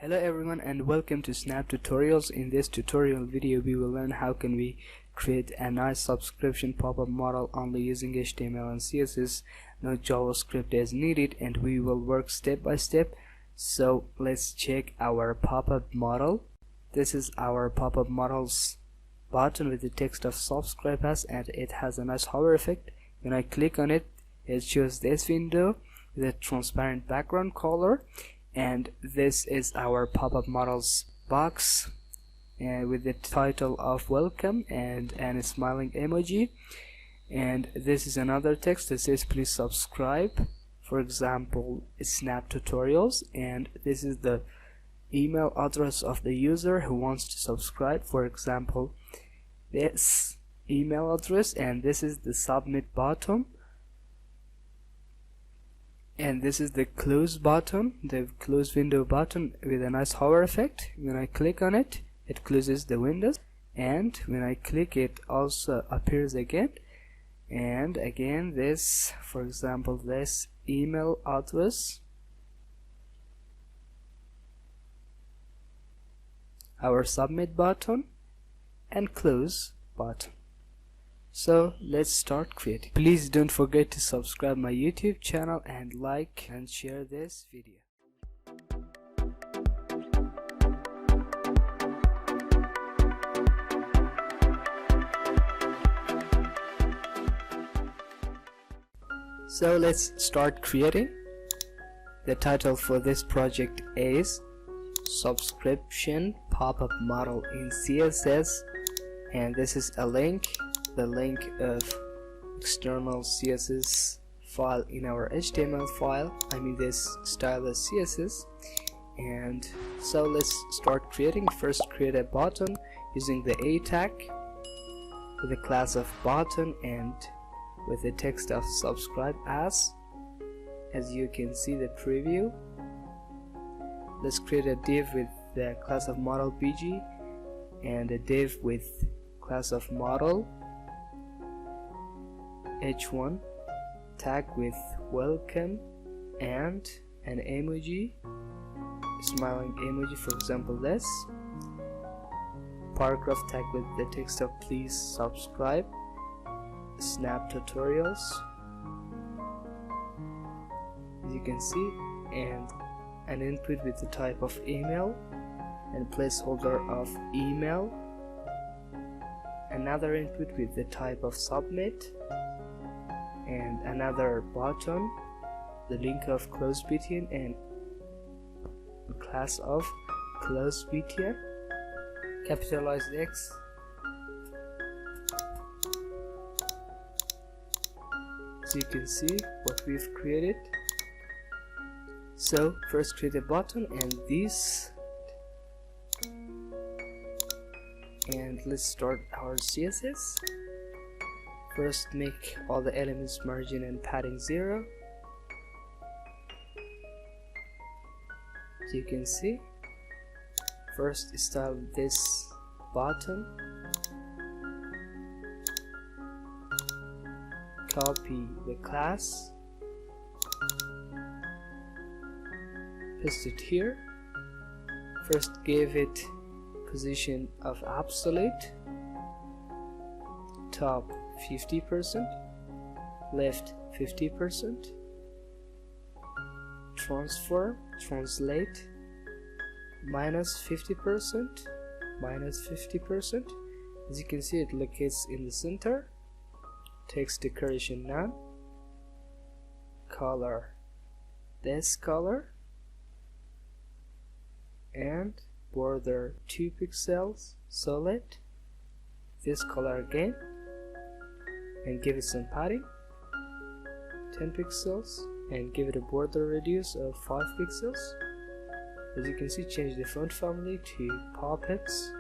Hello everyone and welcome to Snap Tutorials. In this tutorial video we will learn how can we create a nice subscription pop-up model only using HTML and CSS. No JavaScript is needed and we will work step by step. So let's check our pop-up model. This is our pop-up models button with the text of subscribe us, and it has a nice hover effect. When I click on it, it shows this window with a transparent background color. And this is our pop-up models box with the title of welcome and a smiling emoji, and this is another text that says please subscribe, for example Snap Tutorials, and this is the email address of the user who wants to subscribe, for example this email address, and this is the submit button. And this is the close button, the close window button with a nice hover effect. When I click on it, it closes the windows, and when I click it also appears again. And again this, for example this email address, our submit button and close button. So let's start creating. Please don't forget to subscribe my YouTube channel and like and share this video. So let's start creating. The title for this project is Subscription Pop-up Model in CSS, and this is a link, the link of external CSS file in our HTML file, I mean this stylus CSS. And so let's start creating. First create a button using the A tag with a class of button and with the text of subscribe as you can see the preview. Let's create a div with the class of model BG and a div with class of model h1, tag with welcome and an emoji, smiling emoji, for example this, paragraph tag with the text of please subscribe, Snap Tutorials as you can see, and an input with the type of email and placeholder of email, another input with the type of submit, and another button, the link of close btn and class of close btn, capitalized X, so you can see what we've created. So first create a button and this, and let's start our CSS. First make all the elements margin and padding 0, as you can see. First style this button, copy the class, paste it here. First give it position of absolute, top 50%, left 50%, transform, translate, minus 50%, minus 50%. As you can see, it locates in the center. Text decoration none, color this color, and border 2 pixels solid, this color again, and give it some padding 10 pixels and give it a border radius of 5 pixels. As you can see, change the font family to Popups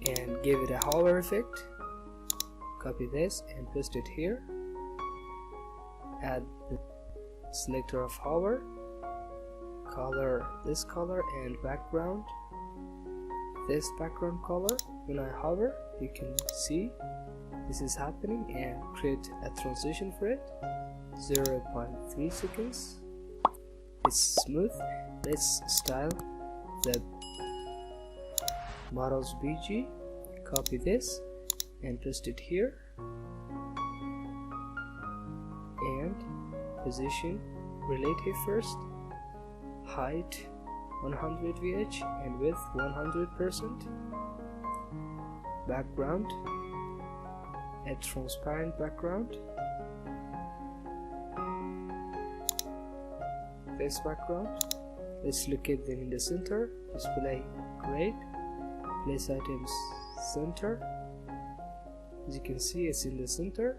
and give it a hover effect. Copy this and paste it here. Add the selector of hover, color this color, and background this background color. When I hover, you can see this is happening, and create a transition for it, 0.3 seconds, it's smooth. Let's style the models BG, copy this and paste it here, and position relative first, height 100 VH and width 100%, background, a transparent background, this background, let's locate them in the center, display grade, place items center, as you can see it's in the center,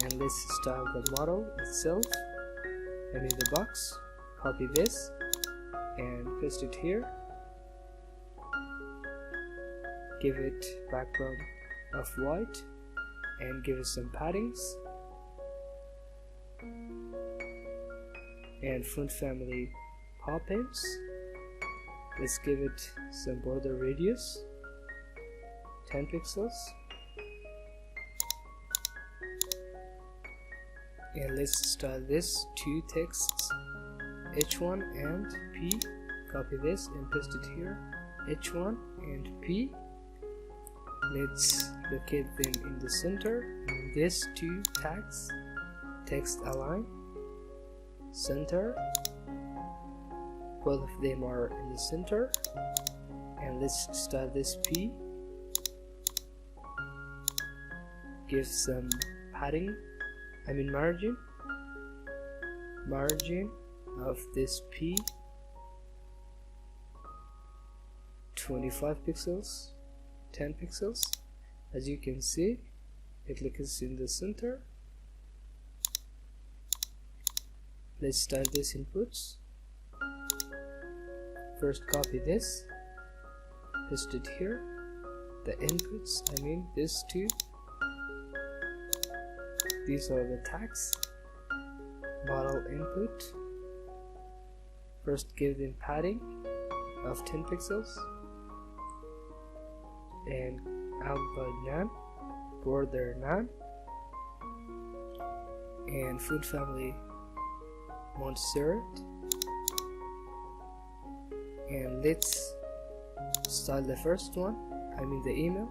and let's style the model itself, and in the box, copy this and paste it here, give it background of white and give it some paddings, and font family pop-ins, let's give it some border radius 10 pixels, and let's style this two texts H1 and P, copy this and paste it here, H1 and P, let's locate them in the center, and these two tags, text align, center, both of them are in the center, and let's style this P, give some padding, margin of this P 25 pixels, 10 pixels, as you can see it looks in the center. Let's style this inputs, first copy this, paste it here, the inputs, these two, these are the tags, model input, first give them padding of 10 pixels, and outline none, border none, and font family Montserrat, and let's style the first one, the email,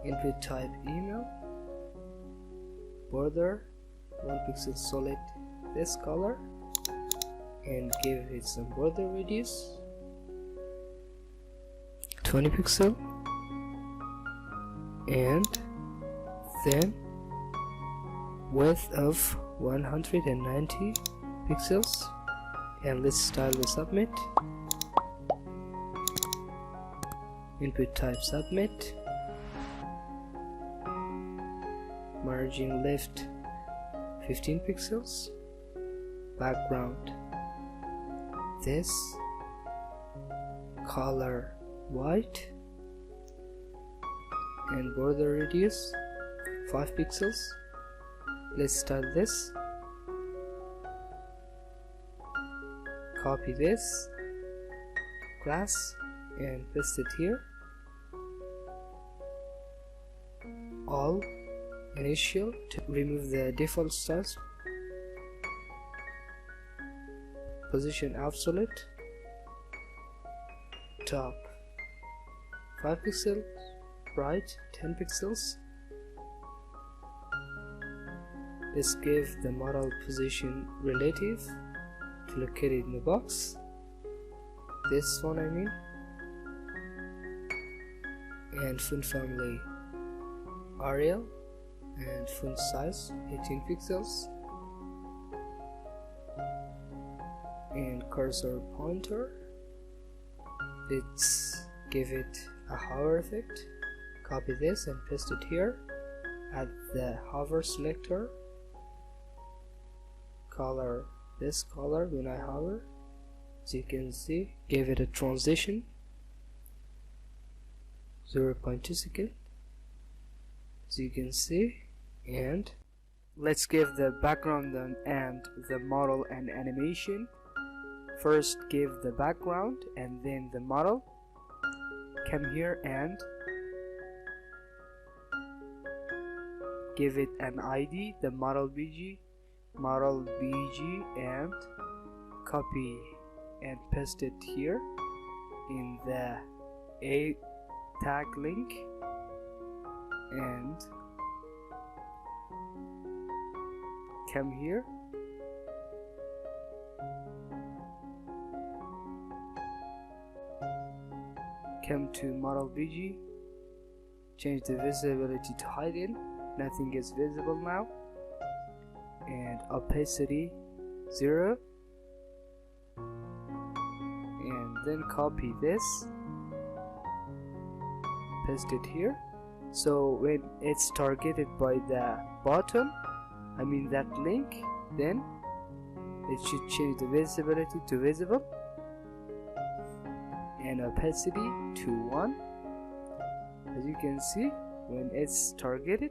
input type email, border 1 pixel solid this color, and give it some border radius 20 pixel, and then width of 190 pixels, and let's style the submit, input type submit, margin left 15 pixels, background this, color white, and border radius 5 pixels. Let's style this, copy this class and paste it here, all initial to remove the default styles, position absolute, top 5 pixels, right 10 pixels. Let's give the model position relative to locate it in the box, this one and font family Arial, and font size 18 pixels, and cursor pointer, let's give it a hover effect, copy this and paste it here, add the hover selector, color this color when I hover, as you can see, give it a transition 0.2 second, as you can see, and let's give the background and the model an animation. First give the background and then the model, come here and give it an ID, the model BG, and copy and paste it here in the A tag link, and come here, come to model BG, change the visibility to hidden, nothing is visible now, and opacity 0, and then copy this, paste it here. So when it's targeted by the bottom, I mean that link, then it should change the visibility to visible and opacity to 1. As you can see, when it's targeted,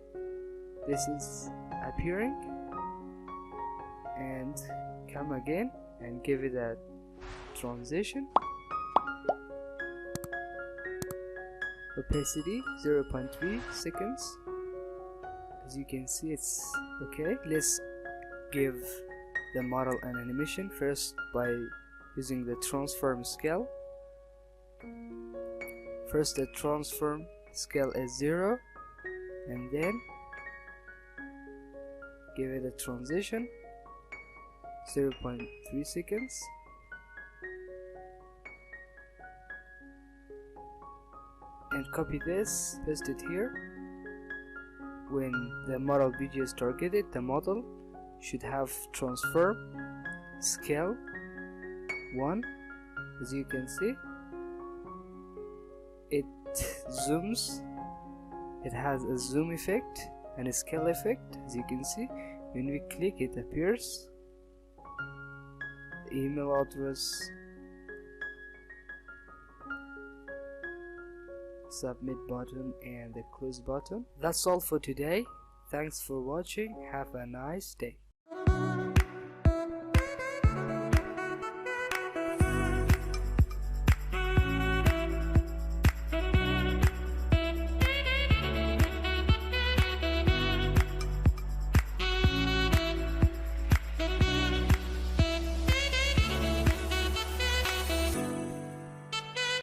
this is appearing, and come again and give it a transition, opacity 0.3 seconds. As you can see, it's okay. Let's give the model an animation first by using the transform scale. First the transform scale is 0, and then give it a transition 0.3 seconds, and copy this, paste it here. When the model BG is targeted, the model should have transform scale 1. As you can see, it zooms, it has a zoom effect and a scale effect. As you can see, when we click, it appears the email address, submit button, and the close button. That's all for today. Thanks for watching. Have a nice day.